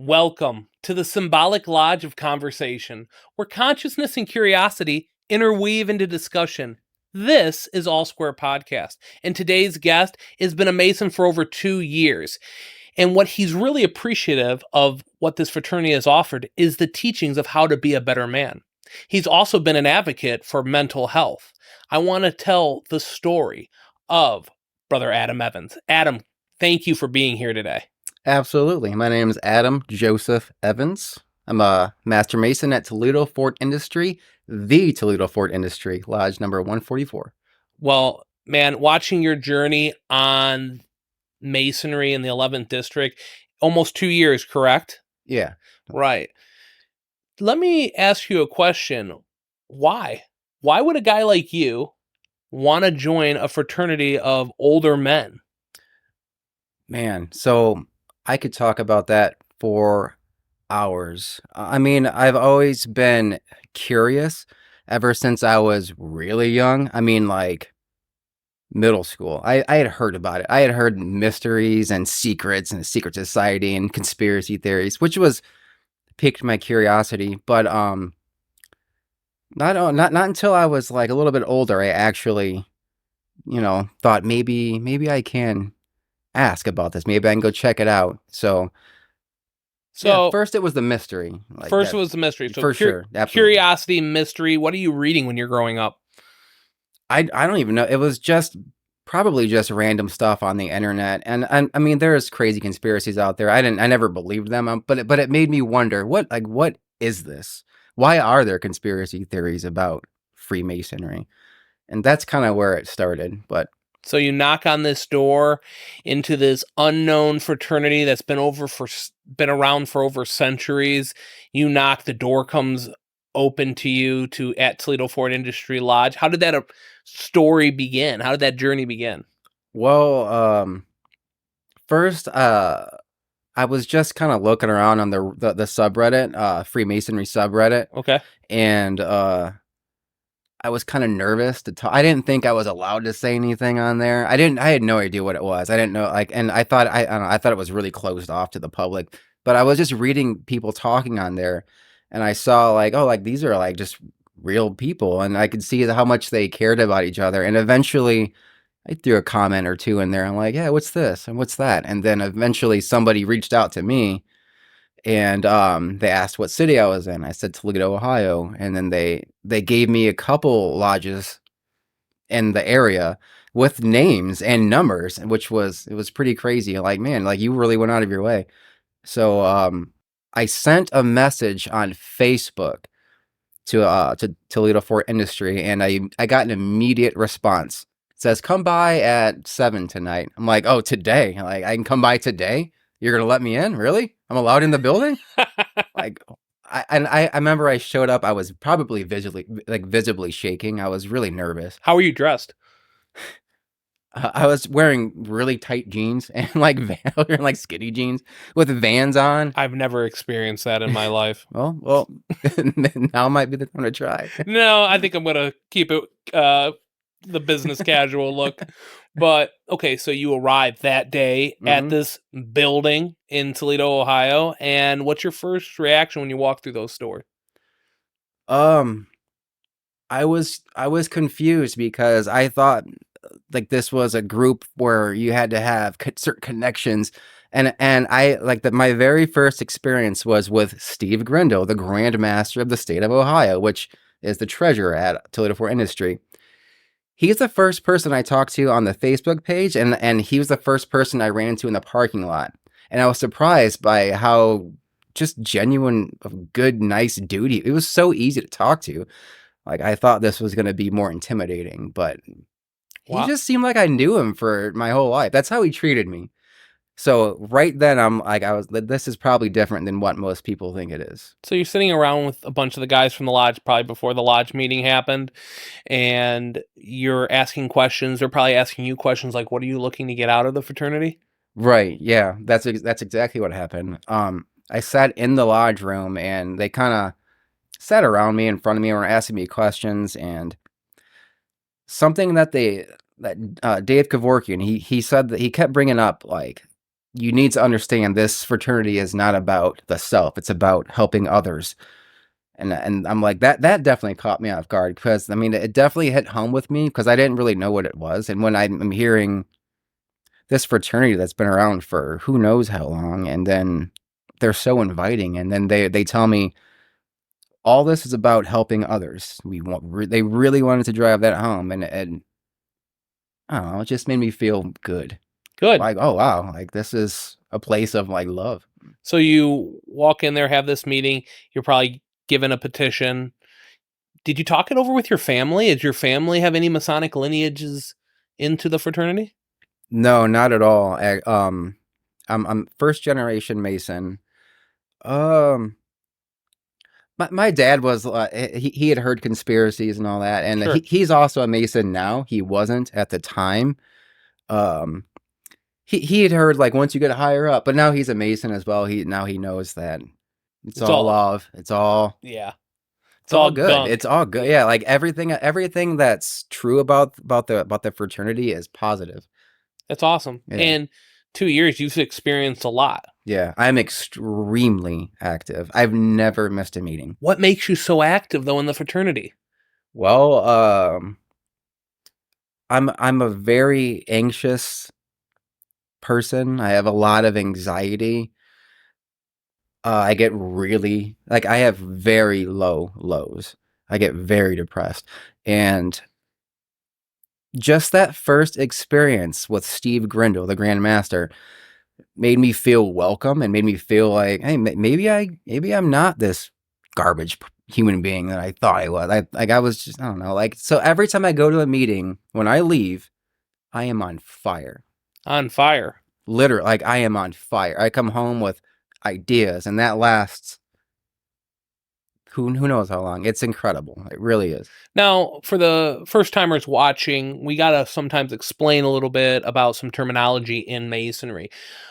Welcome to the symbolic lodge of conversation, where consciousness and curiosity interweave into discussion. This is All Square Podcast, and today's guest has been a Mason for over 2 years. And what he's really appreciative of what this fraternity has offered is the teachings of how to be a better man. He's also been an advocate for mental health. I want to tell the story of Brother Adam Evans. Adam, thank you for being here today. Absolutely. My name is Adam Joseph Evans. I'm a Master Mason at Toledo-Fort Industry, the Toledo-Fort Industry Lodge number 144. Well, man, watching your journey on Masonry in the 11th District, almost 2 years, correct? Yeah. Right. Let me ask you a question. Why? Why would a guy like you want to join a fraternity of older men? Man, so I could talk about that for hours. I mean, I've always been curious ever since I was really young. I mean, like middle school. I had heard about it. I had heard mysteries and secrets and a secret society and conspiracy theories, which was piqued my curiosity. But not until I was like a little bit older, I actually, thought maybe I can ask about this. Maybe I can go check it out. So yeah, first it was the mystery. First it was the mystery. So for sure, absolutely. Curiosity, mystery. What are you reading when you're growing up? I don't even know. It was probably just random stuff on the internet. And I mean, there's crazy conspiracies out there. I never believed them, but it made me wonder, what is this? Why are there conspiracy theories about Freemasonry? And that's kind of where it started. But so you knock on this door into this unknown fraternity that's been around for over centuries. You knock, the door comes open to you at Toledo-Fort Industry Lodge. How did that story begin? How did that journey begin? Well, first, I was just kind of looking around on the subreddit, Freemasonry subreddit. Okay. And I was kind of nervous to talk. I didn't think I was allowed to say anything on there. I had no idea what it was. I didn't know, and I thought I thought it was really closed off to the public. But I was just reading people talking on there, and I saw these are just real people, and I could see how much they cared about each other. And eventually I threw a comment or two in there. I'm like, yeah, what's this and what's that? And then eventually somebody reached out to me, and they asked what city I was in. I said Toledo, Ohio, and then they gave me a couple lodges in the area with names and numbers, which was pretty crazy. Like, man, like you really went out of your way. So I sent a message on Facebook to Toledo-Fort Industry, and I got an immediate response. It says, come by at 7 tonight. I'm like, oh, today? Like, I can come by today? You're going to let me in? Really? I'm allowed in the building? I remember I showed up. I was probably visibly shaking. I was really nervous. How were you dressed? I was wearing really tight jeans and like skinny jeans with Vans on. I've never experienced that in my life. Well, now might be the time to try. No, I think I'm going to keep it the business casual look. But okay, so you arrived that day at this building in Toledo, Ohio, and what's your first reaction when you walk through those doors? I was confused because I thought like this was a group where you had to have certain connections, and I my very first experience was with Steve Grindle, the Grand Master of the state of Ohio, which is the treasurer at Toledo-Fort Industry. He's the first person I talked to on the Facebook page, and he was the first person I ran into in the parking lot. And I was surprised by how just genuine, good, nice dude. It was so easy to talk to. Like, I thought this was going to be more intimidating, but he just seemed like I knew him for my whole life. That's how he treated me. So right then, I'm like, this is probably different than what most people think it is. So you're sitting around with a bunch of the guys from the lodge, probably before the lodge meeting happened, and you're asking questions. They're probably asking you questions like, what are you looking to get out of the fraternity? Right. Yeah, that's exactly what happened. I sat in the lodge room, and they kind of sat around me in front of me and were asking me questions, and something that Dave Kevorkian, he said that he kept bringing up like you need to understand this fraternity is not about the self. It's about helping others. And I'm like, that definitely caught me off guard, because I mean, it definitely hit home with me, because I didn't really know what it was. And when I'm hearing this fraternity that's been around for who knows how long, and then they're so inviting, and then they tell me all this is about helping others. They really wanted to drive that home, and I don't know, it just made me feel good. Good. Like, oh wow, like this is a place of like love. So you walk in there, have this meeting. You're probably given a petition. Did you talk it over with your family? Did your family have any Masonic lineages into the fraternity? No, not at all. I'm first generation Mason. Um, my dad was he had heard conspiracies and all that, and Sure. he's also a Mason now. He wasn't at the time. Um, he had heard like once you get higher up, but now he's a Mason as well. He knows that it's all love. It's all Yeah. It's all good. gunk. It's all good. Yeah, like everything that's true about the fraternity is positive. That's awesome. Yeah. And 2 years, you've experienced a lot. Yeah, I'm extremely active. I've never missed a meeting. What makes you so active, though, in the fraternity? Well, I'm a very anxious person. I have a lot of anxiety. I get really like I have very low lows. I get very depressed, and just that first experience with Steve Grindle, the Grand Master, made me feel welcome and made me feel like, hey, maybe I'm not this garbage human being that I thought I was. I was just, I don't know. Like, so every time I go to a meeting, when I leave, I am on fire. On fire. Literally, like I am on fire. I come home with ideas, and that lasts who knows how long. It's incredible. It really is. Now, for the first timers watching, we got to sometimes explain a little bit about some terminology in Masonry.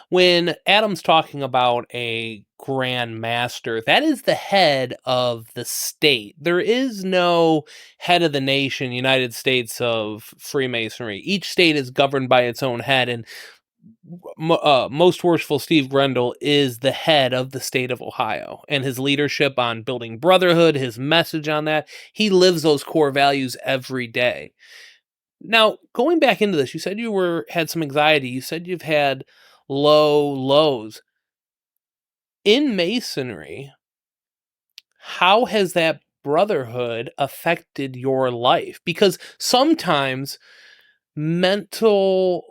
When Adam's talking about a Grand Master, that is the head of the state. There is no head of the nation, United States of Freemasonry. Each state is governed by its own head, and most worshipful Steve Grendel is the head of the state of Ohio, and his leadership on building Brotherhood, his message on that, he lives those core values every day. Now, going back into this, you said you had some anxiety. You said you've had low lows. In Masonry, how has that brotherhood affected your life? Because sometimes mental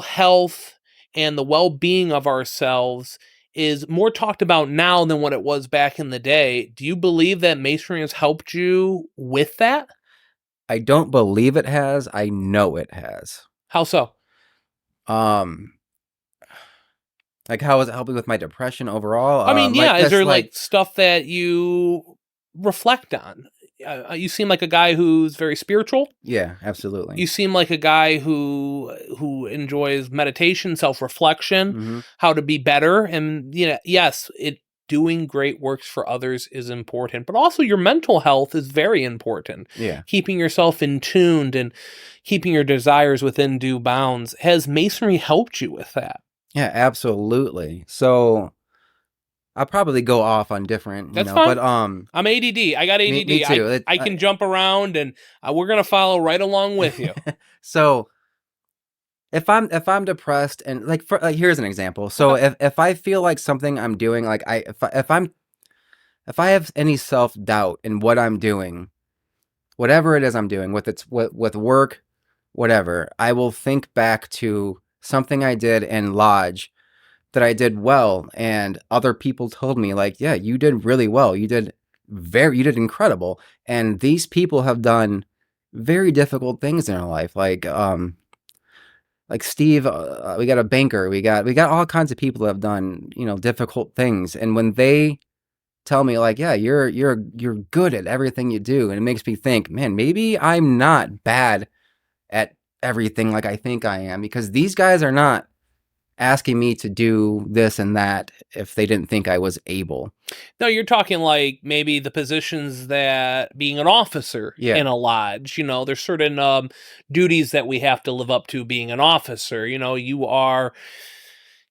health and the well-being of ourselves is more talked about now than what it was back in the day. Do you believe that Masonry has helped you with that? I don't believe it has. I know it has. How so? Like how is it helping with my depression overall? I mean, yeah, is there like stuff that you reflect on? You seem like a guy who's very spiritual. Yeah, absolutely. You seem like a guy who enjoys meditation, self-reflection, how to be better, and yes, doing great works for others is important, but also your mental health is very important. Yeah, keeping yourself in tuned and keeping your desires within due bounds. Has Masonry helped you with that? yeah, absolutely. So I'll probably go off on different, That's fine. but I'm ADD. I got ADD. me too. I can jump around, and we're gonna follow right along with you. So if I'm depressed, and here's an example. So if I feel like something I'm doing, like if I have any self-doubt in what I'm doing, whatever it is I'm doing, with work, whatever, I will think back to something I did in Lodge that I did well, and other people told me like, yeah, you did really well. You did incredible. And these people have done very difficult things in their life. Like Steve, we got a banker, we got all kinds of people that have done, difficult things. And when they tell me like, yeah, you're good at everything you do, and it makes me think, man, maybe I'm not bad at everything like I think I am, because these guys are not asking me to do this and that if they didn't think I was able. No, you're talking like maybe the positions that being an officer in a lodge, there's certain duties that we have to live up to being an officer. You are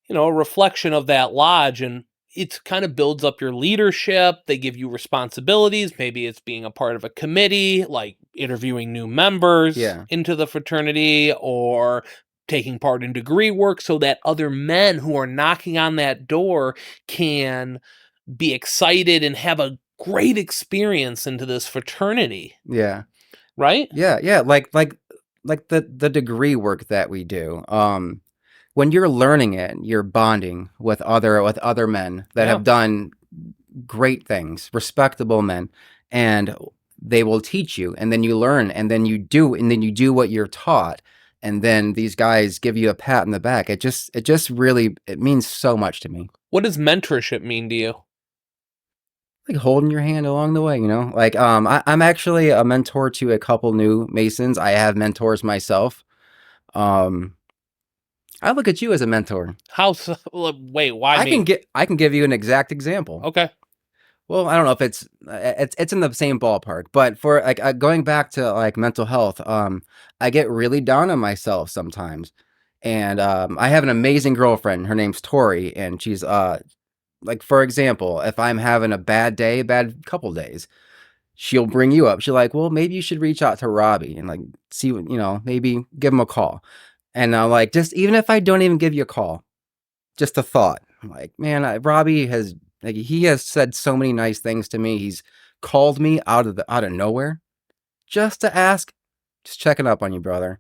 a reflection of that lodge, and it kind of builds up your leadership. They give you responsibilities. Maybe it's being a part of a committee, like interviewing new members Yeah. into the fraternity, or taking part in degree work, so that other men who are knocking on that door can be excited and have a great experience into this fraternity, Yeah. right? Yeah. Yeah. Like the degree work that we do. When you're learning it, you're bonding with other men that Yeah. have done great things, respectable men, and they will teach you, and then you learn, and then you do what you're taught, and then these guys give you a pat in the back. It just really it means so much to me. What does mentorship mean to you? Like holding your hand along the way, you know. Like I'm actually a mentor to a couple new Masons. I have mentors myself. Um, I look at you as a mentor. How so? Wait, why me? I can give you an exact example. Okay. Well, I don't know if it's in the same ballpark, but for like going back to like mental health, I get really down on myself sometimes, and I have an amazing girlfriend. Her name's Tori, and she's like, for example, if I'm having a bad day, bad couple days, she'll bring you up. She's like, well, maybe you should reach out to Robbie and like see what, maybe give him a call. And I'm like, just even if I don't even give you a call, just a thought. I'm like, man, Robbie has like he has said so many nice things to me. He's called me out of nowhere just to ask, just checking up on you, brother.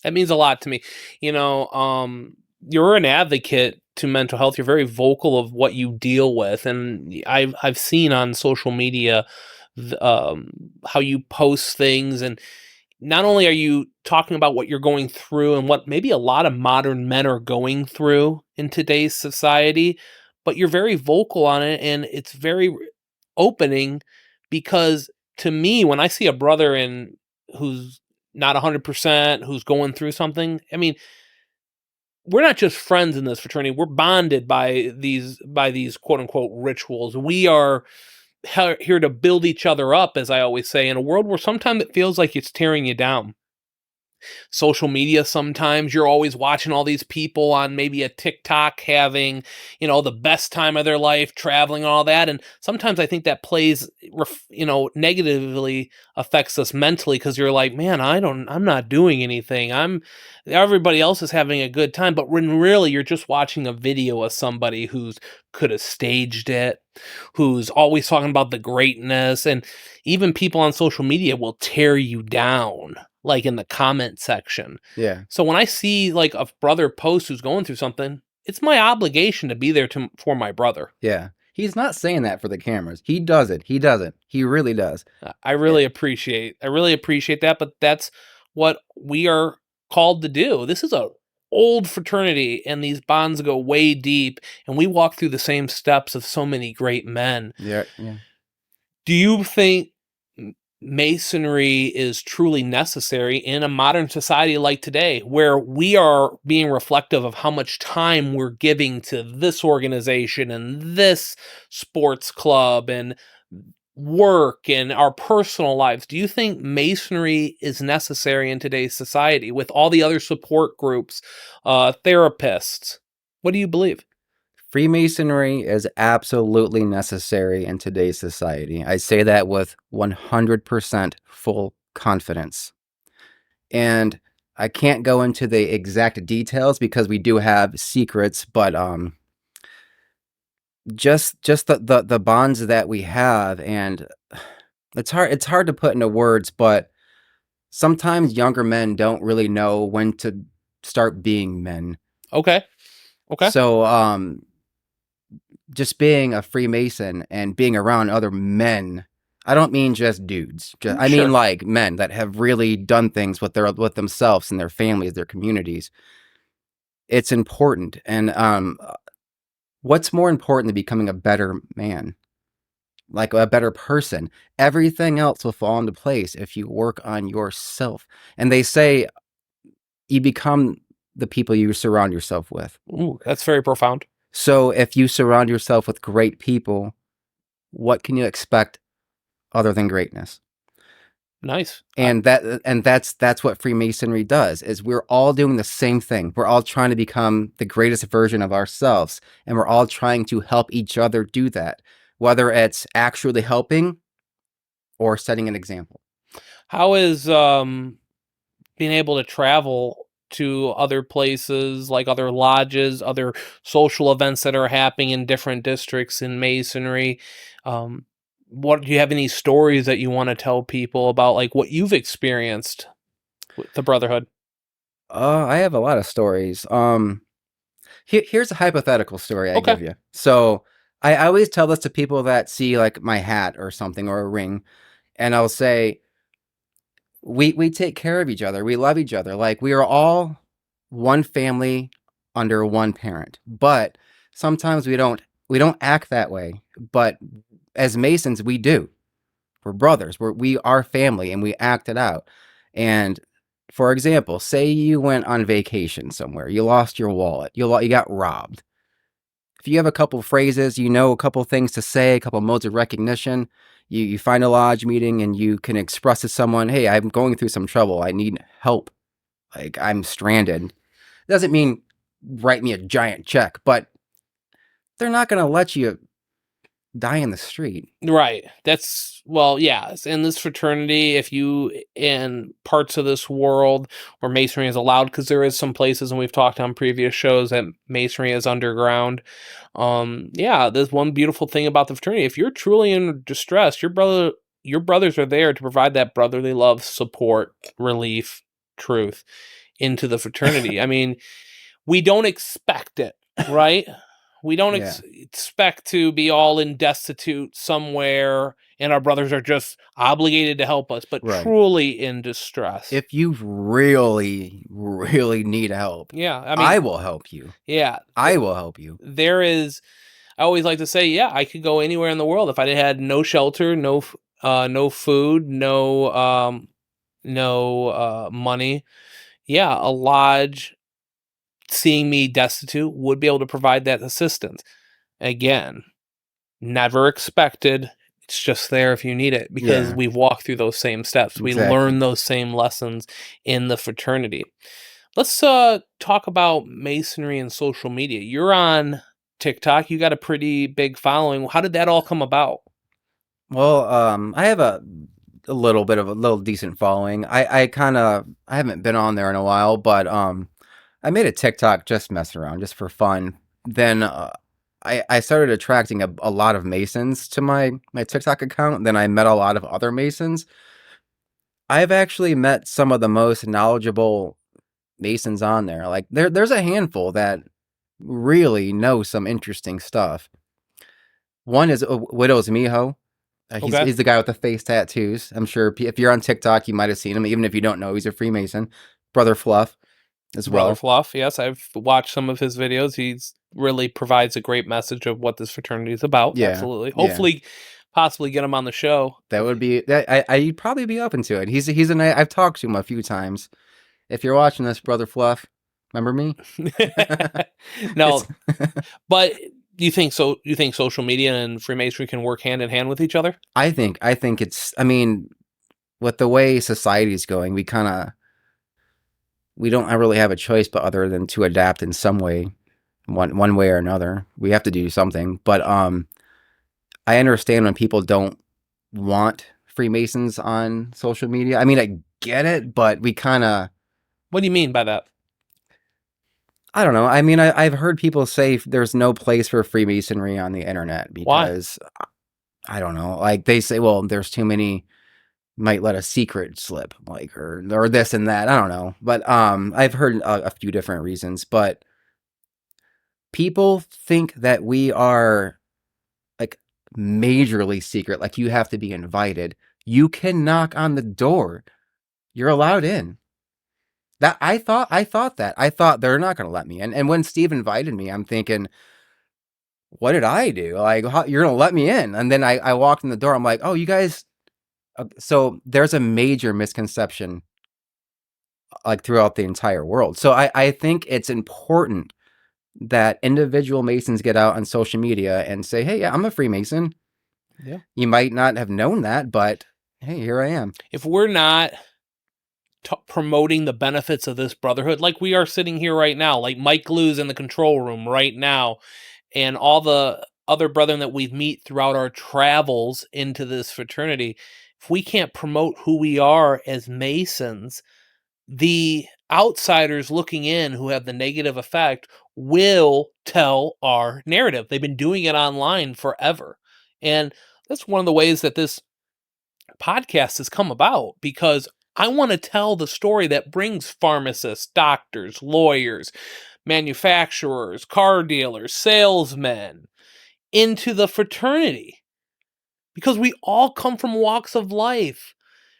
That means a lot to me. You're an advocate to mental health. You're very vocal of what you deal with, and I've seen on social media how you post things, and not only are you talking about what you're going through and what maybe a lot of modern men are going through in today's society, but you're very vocal on it, and it's very opening, because to me, when I see a brother in who's not 100%, who's going through something, I mean, we're not just friends in this fraternity. We're bonded by these quote unquote rituals. We are here to build each other up, as I always say, in a world where sometimes it feels like it's tearing you down. Social media, sometimes you're always watching all these people on maybe a TikTok having, the best time of their life, traveling and all that, and sometimes I think that plays negatively affects us mentally, because you're like, man, I'm not doing anything. Everybody else is having a good time, but when really you're just watching a video of somebody who's could have staged it, who's always talking about the greatness, and even people on social media will tear you down, like in the comment section. Yeah, So when I see like a brother post who's going through something, it's my obligation to be there for my brother. yeah. He's not saying that for the cameras. He does it. He does it. He really does. I really appreciate that, but that's what we are called to do. This is a old fraternity, and these bonds go way deep, and we walk through the same steps of so many great men. Yeah, yeah. Do you think Masonry is truly necessary in a modern society like today, where we are being reflective of how much time we're giving to this organization and this sports club and work and our personal lives? Do you think Masonry is necessary in today's society with all the other support groups, therapists? What do you believe? Freemasonry is absolutely necessary in today's society. I say that with 100% full confidence. And I can't go into the exact details because we do have secrets, but just the bonds that we have, and it's hard to put into words, but sometimes younger men don't really know when to start being men. Okay. Okay. So just being a Freemason and being around other men, I don't mean just dudes. I mean Sure. like men that have really done things with themselves and their families, their communities. It's important. And what's more important than becoming a better man? Like a better person. Everything else will fall into place if you work on yourself. And they say you become the people you surround yourself with. Ooh, that's very profound. So if you surround yourself with great people, what can you expect other than greatness? Nice. And that's what Freemasonry does, is we're all doing the same thing. We're all trying to become the greatest version of ourselves, and we're all trying to help each other do that, whether it's actually helping or setting an example. How is being able to travel to other places, like other lodges, other social events that are happening in different districts in Masonry? What do you have any stories that you want to tell people about, like what you've experienced with the Brotherhood? I have a lot of stories. Here's a hypothetical story I Okay. give you. So I always tell this to people that see like my hat or something or a ring, and I'll say, we take care of each other. We love each other. Like we are all one family under one parent. But sometimes we don't act that way. But as Masons, we do. We're brothers. We are family, and we act it out. And for example, say you went on vacation somewhere. You lost your wallet. You got robbed. If you have a couple phrases, a couple things to say, a couple modes of recognition, you find a lodge meeting and you can express to someone, hey, I'm going through some trouble. I need help. Like I'm stranded. Doesn't mean write me a giant check, but they're not going to let you die in the street. Right. That's, well, yeah. In this fraternity, if you in parts of this world where masonry is allowed, because there is some places, and we've talked on previous shows that masonry is underground. Yeah, there's one beautiful thing about the fraternity. If you're truly in distress, your brothers are there to provide that brotherly love, support, relief, truth into the fraternity. I mean, we don't expect it, right? We don't Yeah. expect to be all in destitute somewhere and our brothers are just obligated to help us, but Right. truly in distress. If you really, really need help, Yeah, I I mean, will help you. yeah, I will help you. there is. I always like to say, yeah, I could go anywhere in the world if I had no shelter, no food, no money. Yeah, a lodge seeing me destitute would be able to provide that assistance. Again, never expected. It's just there if you need it because Yeah, we've walked through those same steps. We exactly. learn those same lessons in the fraternity. Let's talk about masonry and social media. You're on TikTok. You got a pretty big following. How did that all come about? Well, I have a little bit of a little decent following. I haven't been on there in a while, but I made a TikTok just messing around, just for fun. Then I started attracting a lot of Masons to my TikTok account. Then I met a lot of other Masons. I've actually met some of the most knowledgeable Masons on there. Like there's a handful that really know some interesting stuff. One is Widow's Miho. Okay. He's the guy with the face tattoos. I'm sure if you're on TikTok, you might have seen him. Even if you don't know, he's a Freemason. Brother Fluff as Brother well. Fluff. Yes, I've watched some of his videos. He's really provides a great message of what this fraternity is about. Yeah, Absolutely. yeah. Hopefully, possibly get him on the show. That would be that. I'd probably be open to it. He's a nice. I've talked to him a few times. If you're watching this, Brother Fluff, remember me? No, It's but you think so? You think social media and Freemasonry can work hand in hand with each other? I think it's. I mean, with the way society's going, we don't really have a choice but other than to adapt in some way, one way or another. We have to do something. But I understand when people don't want Freemasons on social media. I mean, I get it, but we kind of, What do you mean by that? I don't know. I mean, I've heard people say there's no place for Freemasonry on the internet Why? because I don't know. Like they say, well, there's too many. Might let a secret slip, like or this and that. I don't know, but I've heard a few different reasons. But people think that we are like majorly secret. Like you have to be invited. You can knock on the door. You're allowed in. That I thought they're not going to let me in. And when Steve invited me, I'm thinking, what did I do? Like, you're going to let me in? And then I walked in the door. I'm like, oh, you guys. So there's a major misconception like throughout the entire world. So I think it's important that individual Masons get out on social media and say, hey, yeah, I'm a Freemason. Yeah. You might not have known that, but Hey, here I am. If we're not promoting the benefits of this brotherhood, like we are sitting here right now, like Mike Lou's in the control room right now, and all the other brethren that we meet throughout our travels into this fraternity, if we can't promote who we are as Masons, the outsiders looking in who have the negative effect will tell our narrative. They've been doing it online forever. And that's one of the ways that this podcast has come about, because I want to tell the story that brings pharmacists, doctors, lawyers, manufacturers, car dealers, salesmen into the fraternity, because we all come from walks of life.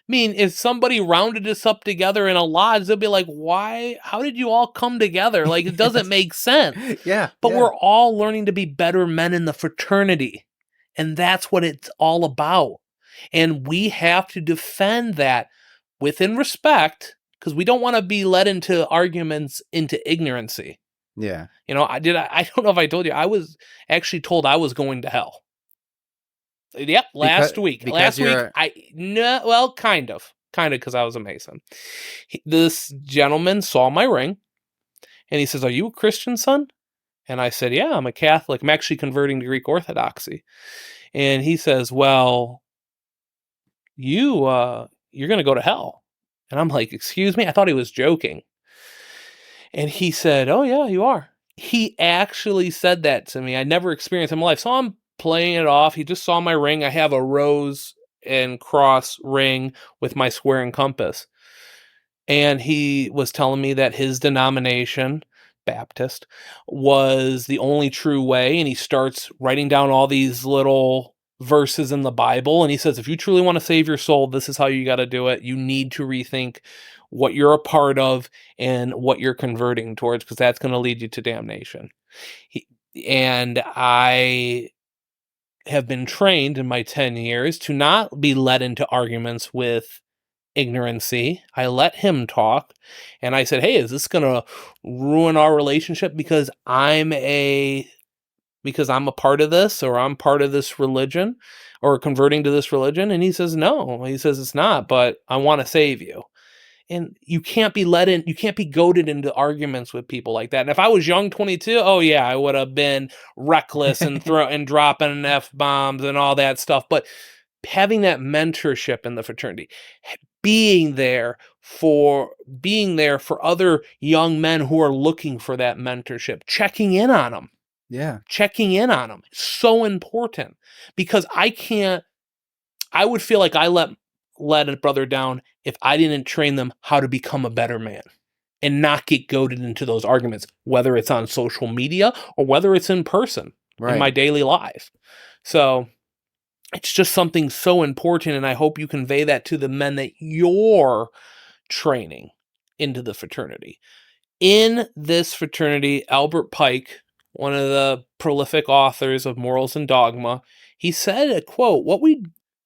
I mean, if somebody rounded us up together in a lodge, they'll be like, why? How did you all come together? Like, it doesn't make sense. Yeah. But yeah. we're all learning to be better men in the fraternity. And that's what it's all about. And we have to defend that within respect, because we don't want to be led into arguments into ignorancy. Yeah. You know, I don't know if I told you, I was actually told I was going to hell. Yep, last week. Because you're Kind of, because I was a Mason. This gentleman saw my ring, and he says, "Are you a Christian, son?" And I said, "Yeah, I'm a Catholic. I'm actually converting to Greek Orthodoxy." And he says, "Well, you're going to go to hell." And I'm like, "Excuse me?" I thought he was joking. And he said, "Oh yeah, you are." He actually said that to me. I never experienced it in my life. So I'm playing it off. He just saw my ring. I have a rose and cross ring with my square and compass. And he was telling me that his denomination, Baptist, was the only true way. And he starts writing down all these little verses in the Bible. And he says, if you truly want to save your soul, this is how you got to do it. You need to rethink what you're a part of and what you're converting towards, because that's going to lead you to damnation. And I have been trained in my 10 years to not be led into arguments with ignorancy. I let him talk, and I said, hey, is this going to ruin our relationship because I'm a part of this, or I'm part of this religion, or converting to this religion? And he says, no. He says, it's not, but I want to save you. And you can't be goaded into arguments with people like that. And if I was young, 22, oh yeah, I would have been reckless and dropping F-bombs and all that stuff. But having that mentorship in the fraternity, being there for other young men who are looking for that mentorship, checking in on them. Yeah. Checking in on them. So important, because I would feel like I let a brother down if I didn't train them how to become a better man and not get goaded into those arguments, whether it's on social media or whether it's in person in my daily life. So it's just something so important, and I hope you convey that to the men that you're training into the fraternity. In this fraternity, Albert Pike, one of the prolific authors of Morals and Dogma, he said, a quote, "What we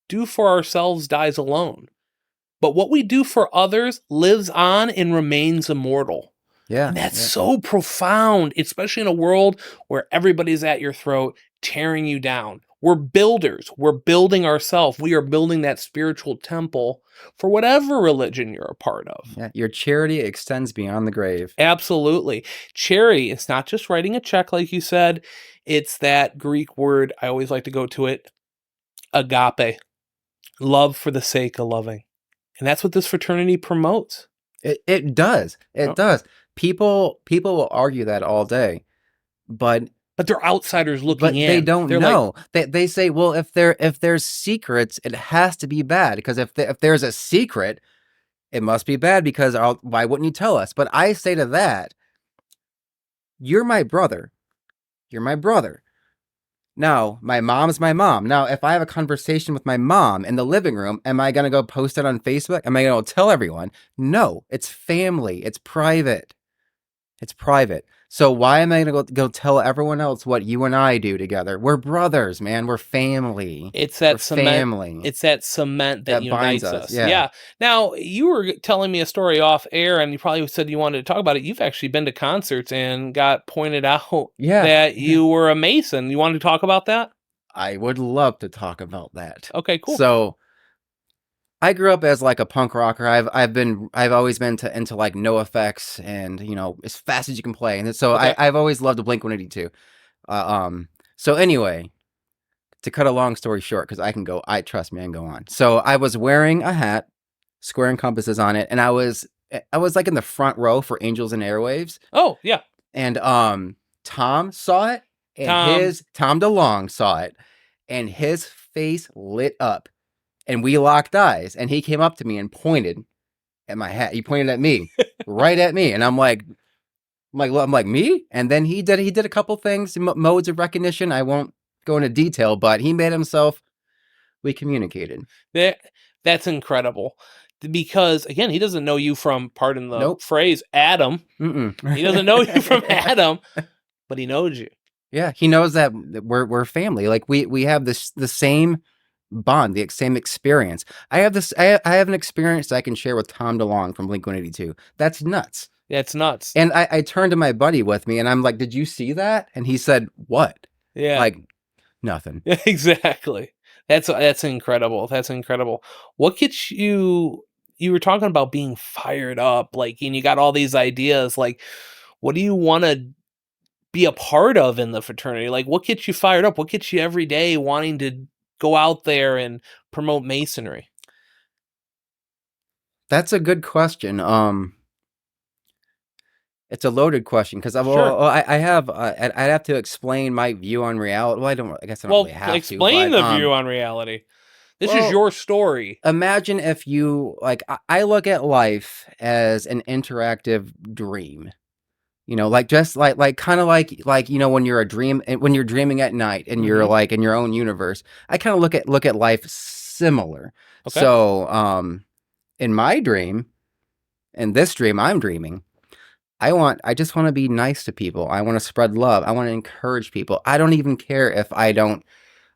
do for ourselves dies alone, but what we do for others lives on and remains immortal." Yeah. And that's so profound, especially in a world where everybody's at your throat, tearing you down. We're builders. We're building ourselves. We are building that spiritual temple for whatever religion you're a part of. Yeah. Your charity extends beyond the grave. Absolutely. Charity, it's not just writing a check, like you said. It's that Greek word, I always like to go to it, agape. Love for the sake of loving. And that's what this fraternity promotes. It does. It does. People will argue that all day, but they're outsiders looking in. They don't know. They say, well, if there's secrets, it has to be bad, because if there's a secret, it must be bad, because why wouldn't you tell us? But I say to that, you're my brother. You're my brother. Now, my mom's my mom. Now, if I have a conversation with my mom in the living room, am I going to go post it on Facebook? Am I going to tell everyone? No, it's family. It's private. It's private. So why am I going to go tell everyone else what you and I do together? We're brothers, man. We're family. It's that family. It's that cement that unites us. Yeah. Now, you were telling me a story off air, and you probably said you wanted to talk about it. You've actually been to concerts and got pointed out that you were a Mason. You wanted to talk about that? I would love to talk about that. Okay, cool. So I grew up as like a punk rocker. I've always been into like no effects and as fast as you can play. And so Okay. I've always loved the Blink-182. So anyway, to cut a long story short, because I trust me, I can go on. So I was wearing a hat, square and compasses on it, and I was like in the front row for Angels and Airwaves, Oh, yeah. and Tom saw it, and Tom. his Tom DeLong saw it, and his face lit up, and we locked eyes, and he came up to me and pointed at my hat. He pointed at me, right at me, and I'm like me, and then he did a couple things, modes of recognition. I won't go into detail, but he made himself. We communicated. That that's incredible. Because again, he doesn't know you from, pardon the Nope. phrase, Adam. Mm-mm. He doesn't know you from Adam, but he knows you. Yeah, he knows that we're family. Like we have the same bond, the same experience. I have an experience that I can share with Tom DeLong from Blink-182. That's nuts. That's nuts. And I turned to my buddy with me, and I'm like, "Did you see that?" And he said, "What?" Yeah. Like, nothing. Exactly. That's incredible. That's incredible. What gets you? You were talking about being fired up, like, and you got all these ideas. Like, what do you want to be a part of in the fraternity? Like, what gets you fired up? What gets you every day wanting to go out there and promote masonry? That's a good question. It's a loaded question because Sure. I have I'd have to explain my view on reality. Well, I guess I don't Well, really have to, explain but the view on reality. This is well, your story. imagine if you like I look at life as an interactive dream. Like just like kind of like when you're when you're dreaming at night and you're Hmm. like in your own universe. I kind of look at life similar. Okay. So, in my dream, in this dream I'm dreaming, I just want to be nice to people. I want to spread love. I want to encourage people. I don't even care if I don't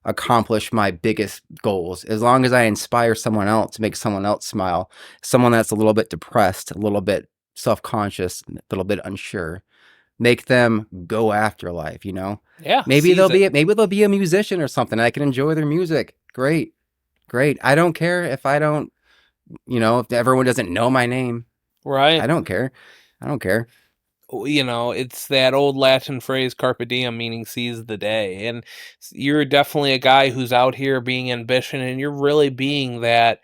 accomplish my biggest goals as long as I inspire someone else, make someone else smile, someone that's a little bit depressed, a little bit self-conscious, a little bit unsure, make them go after life. Yeah. Maybe Seize it. maybe they'll be a musician or something. I can enjoy their music. Great. Great. I don't care if I don't, if everyone doesn't know my name. I Right. don't care. I don't care. It's that old Latin phrase "carpe diem," meaning seize the day. And you're definitely a guy who's out here being ambition, and you're really being that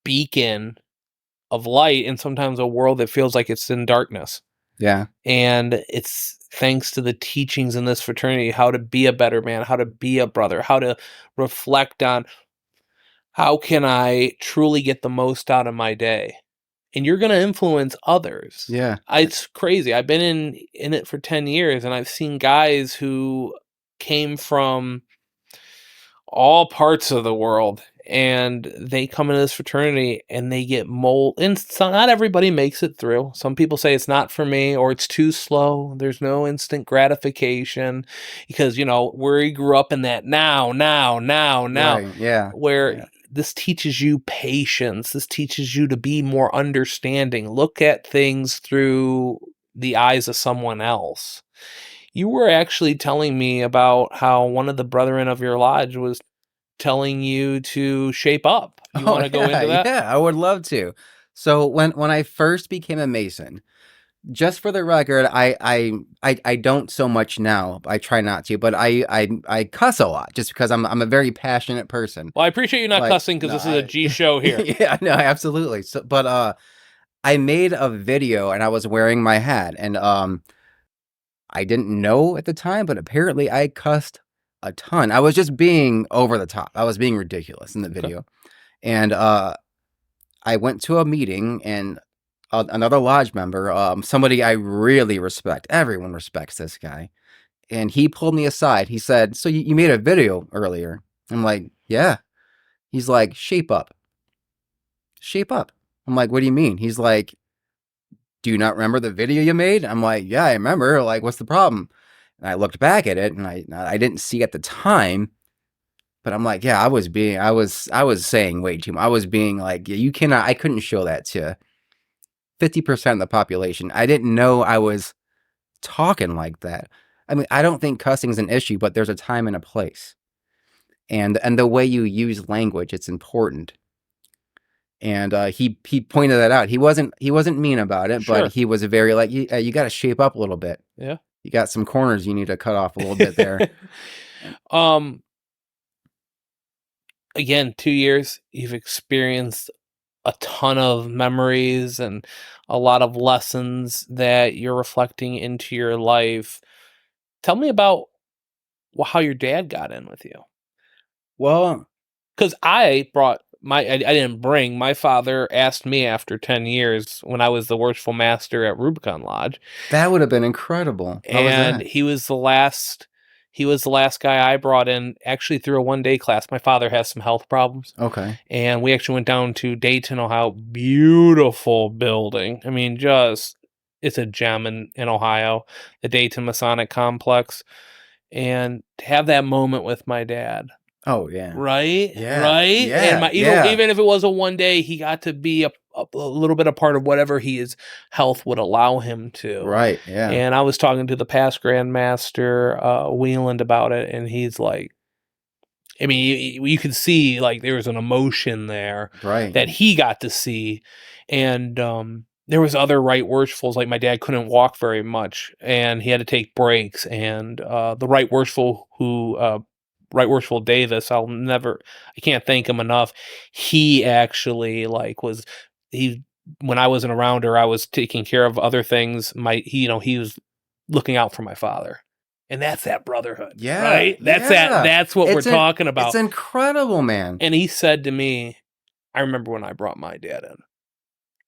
beacon of light in sometimes a world that feels like it's in darkness. Yeah. And it's thanks to the teachings in this fraternity how to be a better man, how to be a brother, how to reflect on how can I truly get the most out of my day. And you're gonna influence others. Yeah. It's crazy. I've been in it for 10 years, and I've seen guys who came from all parts of the world, and they come into this fraternity and they get mold. And so not everybody makes it through. Some people say it's not for me, or it's too slow. There's no instant gratification because we grew up in that now, Right. Yeah. where Yeah. this teaches you patience. This teaches you to be more understanding. Look at things through the eyes of someone else. You were actually telling me about how one of the brethren of your lodge was telling you to shape up. You Oh wanna go yeah, into that? yeah, I would love to. So when I first became a Mason, just for the record, I don't so much now. I try not to, but I cuss a lot just because I'm a very passionate person. Well, I appreciate you not Like cussing because no, this is a I G show here. yeah, no, absolutely. So, but I made a video and I was wearing my hat, and I didn't know at the time, but apparently I cussed a ton. I was just being over the top. I was being ridiculous in the Okay. video, and I went to a meeting and another lodge member, somebody I really respect. Everyone respects this guy. And he pulled me aside. He said, "So you made a video earlier?" I'm like, "Yeah." He's like, "Shape up. Shape up." I'm like, "What do you mean?" He's like, "Do you not remember the video you made?" I'm like, "Yeah, I remember. Like, what's the problem?" And I looked back at it and I didn't see at the time, but I'm like, "Yeah, I was saying way too much. I was being like, yeah, you cannot I couldn't show that to 50% of the population. I didn't know I was talking like that. I mean, I don't think cussing is an issue, but there's a time and a place. And the way you use language, it's important. And he pointed that out. He wasn't mean about it, but Sure. he was very like, you got to shape up a little bit. Yeah. You got some corners you need to cut off a little bit there. Again, 2 years, you've experienced a ton of memories and a lot of lessons that you're reflecting into your life. Tell me about how your dad got in with you. Well, Because I didn't bring, my father asked me after 10 years when I was the worshipful master at Rubicon Lodge, that would have been incredible. How was and that? he was the last guy I brought in actually through a one-day class. My father has some health problems. Okay. And we actually went down to Dayton, Ohio. Beautiful building. I mean, it's a gem in Ohio, the Dayton Masonic Complex. And to have that moment with my dad. Oh yeah. Right? Yeah. Right? And Yeah. Yeah. even if it was a one day, he got to be a little bit a part of whatever his health would allow him to. Right. Yeah. And I was talking to the past Grandmaster Wieland about it, and he's like, I mean, you could see like there was an emotion there Right. that he got to see, and there was other right worshipfuls. Like my dad couldn't walk very much, and he had to take breaks. And the right worshipful right worshipful Davis, I can't thank him enough. He actually when I wasn't around or I was taking care of other things. He was looking out for my father. And that's that brotherhood, Yeah. right? That's what we're talking about. It's incredible, man. And he said to me, I remember when I brought my dad in.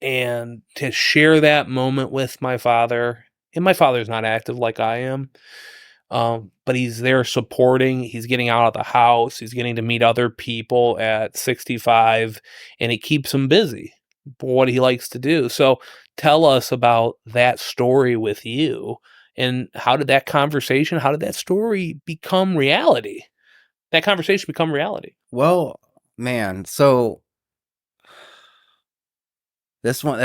And to share that moment with my father, and my father's not active like I am, but he's there supporting, he's getting out of the house, he's getting to meet other people at 65, and it keeps him busy for what he likes to do. So tell us about that story with you. And how did that story become reality? That conversation become reality? Well, man, so this one,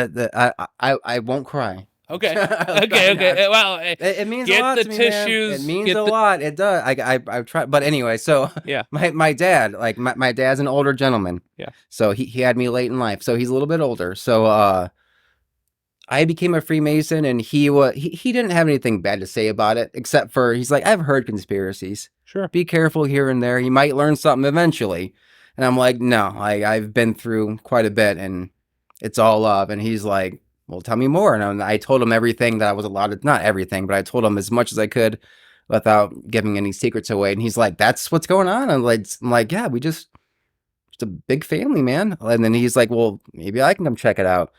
I won't cry. Okay. I'll Okay. try not. Well, It means a get lot the to me, man. tissues. It means a lot. It does. I've tried, but anyway. So Yeah. my dad, like my dad's an older gentleman. Yeah. So he had me late in life. So he's a little bit older. So I became a Freemason, and he didn't have anything bad to say about it, except for he's like, I've heard conspiracies. Sure. Be careful here and there. You might learn something eventually. And I'm like, no, I've been through quite a bit, and it's all love. And he's like, well, tell me more. And I told him everything that I was allowed to, not everything, but I told him as much as I could without giving any secrets away. And he's like, that's what's going on. I'm like, yeah, we just a big family, man. And then he's like, well, maybe I can come check it out.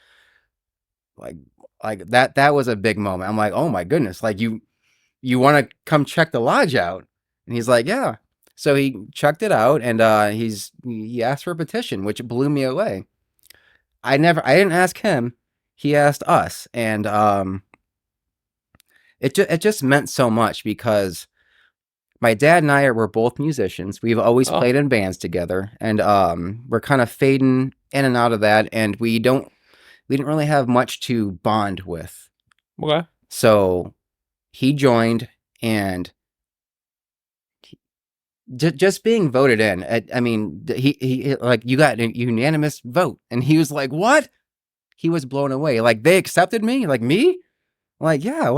Like that was a big moment. I'm like, oh my goodness, like you want to come check the lodge out? And he's like, yeah. So he checked it out, and he asked for a petition, which blew me away. I didn't ask him. He asked us, and it just meant so much because my dad and I were both musicians. We've always played in bands together, and we're kind of fading in and out of that, and we didn't really have much to bond with. Okay. So he joined, and just being voted in. I mean, he like, you got a unanimous vote, and he was like, what? He was blown away. Like, they accepted me? Like, me? Like, yeah,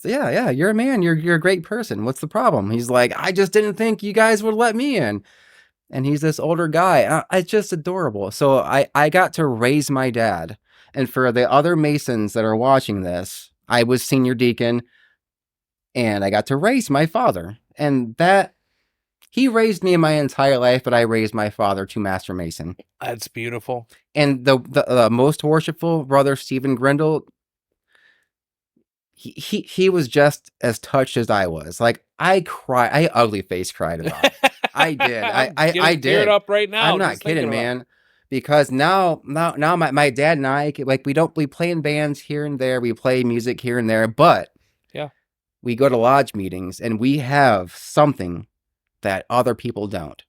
yeah, you're a man. You're a great person. What's the problem? He's like, I just didn't think you guys would let me in. And he's this older guy. It's just adorable. So I got to raise my dad. And for the other Masons that are watching this, I was senior deacon, and I got to raise my father. And that, he raised me my entire life, but I raised my father to Master Mason. That's beautiful. And the most worshipful brother, Stephen Grindle, he was just as touched as I was. Like, I ugly face cried about it. I did. I did. Up right now. I'm not kidding, man. Because now my dad and I, like, we play in bands here and there. We play music here and there, but yeah, we go to lodge meetings, and we have something that other people don't.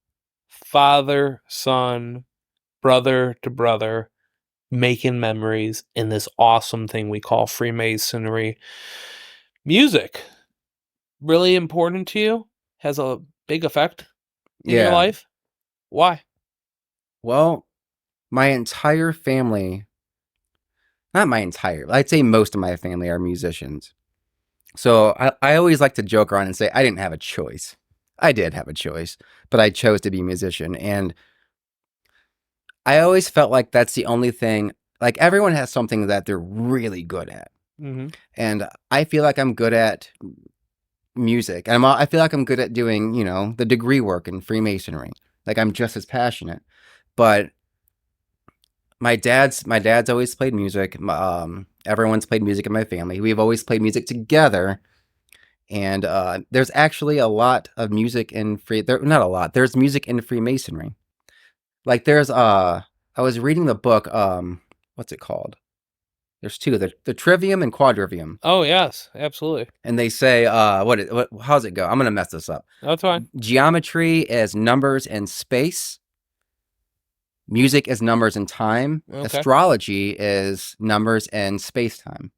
Father, son, brother to brother, making memories in this awesome thing we call Freemasonry. Music, really important to you? Has a big effect in your life? Why? Well, my entire family, not my entire, I'd say most of my family are musicians. So I always like to joke around and say I didn't have a choice. I did have a choice, but I chose to be a musician. And I always felt like that's the only thing, like everyone has something that they're really good at. Mm-hmm. And I feel like I'm good at music. And I feel like I'm good at doing, the degree work in Freemasonry. Like I'm just as passionate. But my dad's always played music. Everyone's played music in my family. We've always played music together. And there's actually a lot of music in not a lot. There's music in Freemasonry. Like I was reading the book. What's it called? There's two. The Trivium and Quadrivium. Oh yes, absolutely. And they say, how's it go? I'm gonna mess this up. That's fine. Geometry is numbers and space. Music is numbers and time. Okay. Astrology is numbers and space time.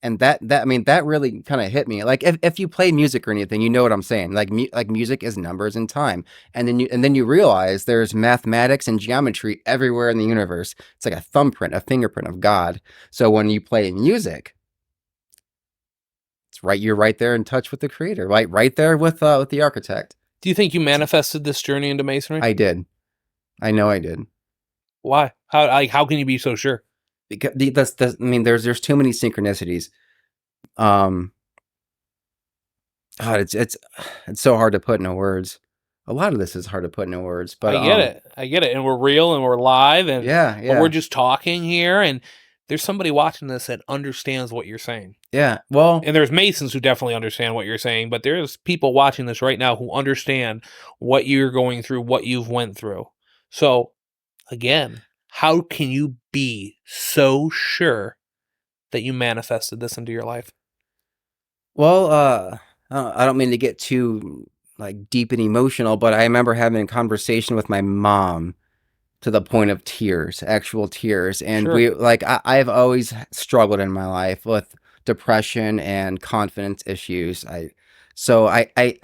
And that really kind of hit me. Like if you play music or anything, you know what I'm saying. Like music is numbers and time. And then you realize there's mathematics and geometry everywhere in the universe. It's like a thumbprint, a fingerprint of God. So when you play music, it's right. You're right there in touch with the creator, right there with the architect. Do you think you manifested this journey into masonry? I did. I know I did. Why? How can you be so sure? Because there's too many synchronicities. God, it's so hard to put into words. A lot of this is hard to put into words, but I get it, and we're real and we're live, and yeah. But we're just talking here, and there's somebody watching this that understands what you're saying. Yeah, well, and there's Masons who definitely understand what you're saying, but there's people watching this right now who understand what you're going through, what you've went through. So, again, how can you be so sure that you manifested this into your life? Well, I don't mean to get too like deep and emotional, but I remember having a conversation with my mom to the point of tears, actual tears. And Sure. I've always struggled in my life with depression and confidence issues. I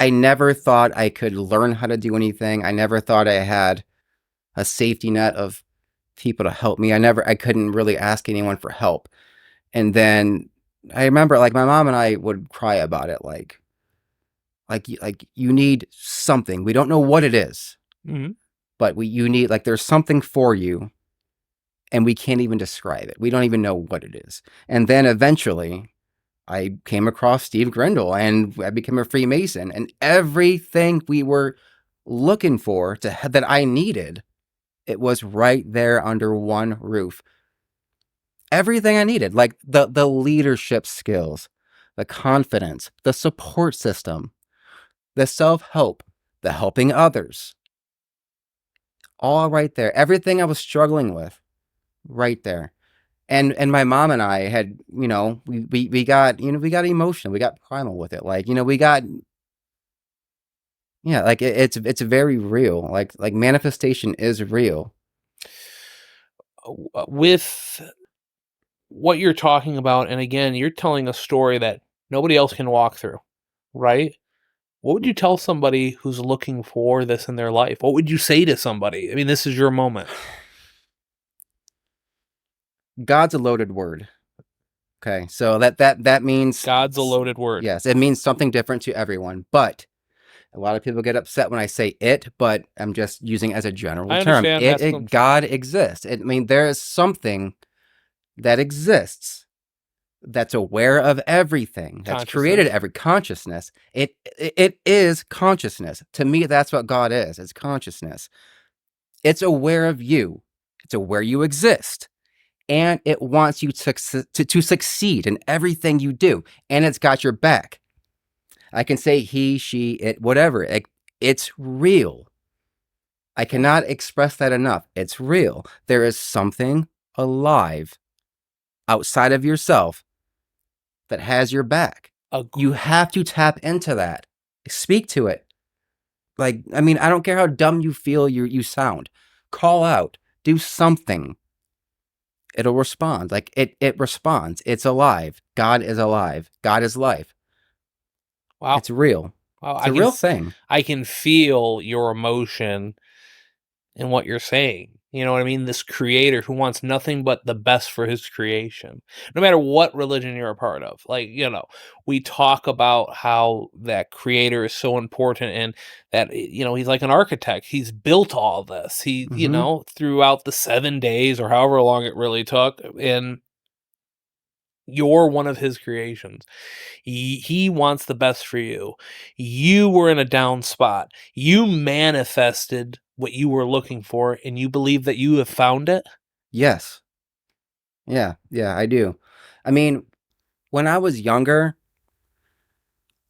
never thought I could learn how to do anything. I never thought I had a safety net of people to help me. I couldn't really ask anyone for help. And then I remember like my mom and I would cry about it. Like you need something. We don't know what it is, but you need, like, there's something for you and we can't even describe it. We don't even know what it is. And then eventually I came across Steve Grindle and I became a Freemason, and everything we were looking for that I needed, it was right there under one roof. Everything I needed, like the leadership skills, the confidence, the support system, the self-help, the helping others, all right there. Everything I was struggling with, right there. And my mom and I had, we got emotional, we got primal with it. Like, we got, yeah, like it's very real. Like manifestation is real. With what you're talking about, and again, you're telling a story that nobody else can walk through, right? What would you tell somebody who's looking for this in their life? What would you say to somebody? I mean, this is your moment. God's a loaded word. Okay, so that means God's a loaded word. Yes, it means something different to everyone. But a lot of people get upset when I say it, but I'm just using it as a general term. God exists. There is something that exists that's aware of everything, that's created every consciousness. It is consciousness. To me, that's what God is. It's consciousness. It's aware of you. It's aware you exist. And it wants you to succeed in everything you do. And it's got your back. I can say he, she, it, whatever. It's real. I cannot express that enough. It's real. There is something alive outside of yourself that has your back. You have to tap into that. Speak to it. I don't care how dumb you feel you sound. Call out. Do something. It'll respond. Like it responds. It's alive. God is alive. God is life. Wow. It's real. Wow. It's a real thing. I can feel your emotion in what you're saying. You know what I mean? This creator who wants nothing but the best for his creation, no matter what religion you're a part of. Like, we talk about how that creator is so important and that, he's like an architect. He's built all this. He, Hmm. throughout the 7 days or however long it really took. And you're one of his creations. He wants the best for you. You were in a down spot. You manifested what you were looking for, and you believe that you have found it. Yes. Yeah. Yeah, I do. I mean, when I was younger,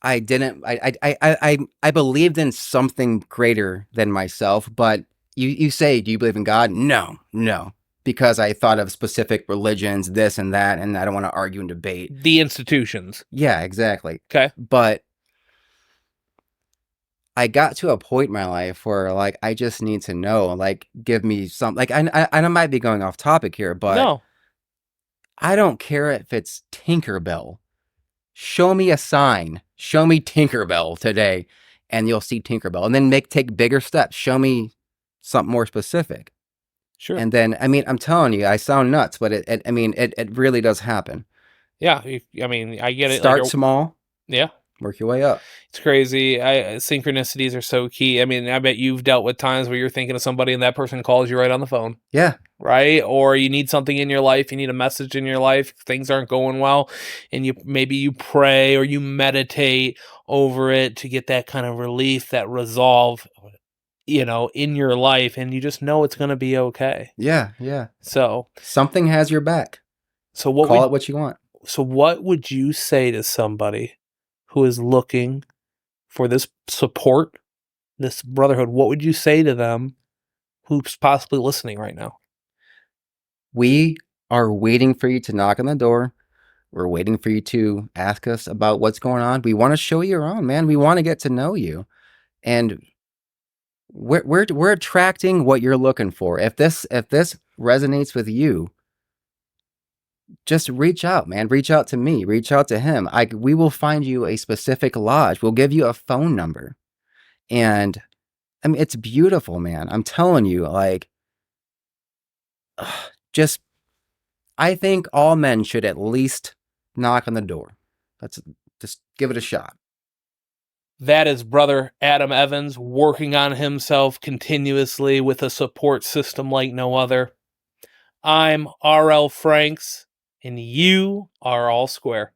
I didn't. I believed in something greater than myself. But you say, do you believe in God? No, no, because I thought of specific religions, this and that, and I don't want to argue and debate. The institutions. Yeah, exactly. Okay. But I got to a point in my life where like I just need to know, like, give me some, like, I might be going off topic here, but No. I don't care if it's Tinkerbell. Show me a sign. Show me Tinkerbell today, and you'll see Tinkerbell. And then take bigger steps. Show me something more specific. Sure. And then, I mean, I'm telling you, I sound nuts, but it really does happen. Yeah. I mean, I get it. Start small. Yeah. Work your way up. It's crazy. Synchronicities are so key. I mean, I bet you've dealt with times where you're thinking of somebody and that person calls you right on the phone. Yeah. Right? Or you need something in your life, you need a message in your life, things aren't going well, and maybe you pray or you meditate over it to get that kind of relief, that resolve, in your life, and you just know it's going to be okay. Yeah. Yeah. So Something has your back. So Call it what you want. So what would you say to somebody who is looking for this support, this brotherhood? What would you say to them who's possibly listening right now? We are waiting for you to knock on the door. We're waiting for you to ask us about what's going on. We want to show you around, man. We want to get to know you. And we're attracting what you're looking for. If this resonates with you, just reach out, man. Reach out to me. Reach out to him. We will find you a specific lodge. We'll give you a phone number. And I mean, it's beautiful, man. I'm telling you, like, just, I think all men should at least knock on the door. Let's just give it a shot. That is Brother Adam Evans working on himself continuously with a support system like no other. I'm R.L. Franks, and you are all square.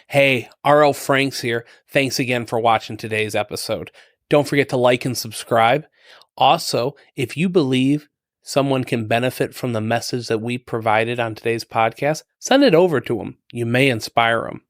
Hey, R.L. Franks here. Thanks again for watching today's episode. Don't forget to like and subscribe. Also, if you believe someone can benefit from the message that we provided on today's podcast, send it over to them. You may inspire them.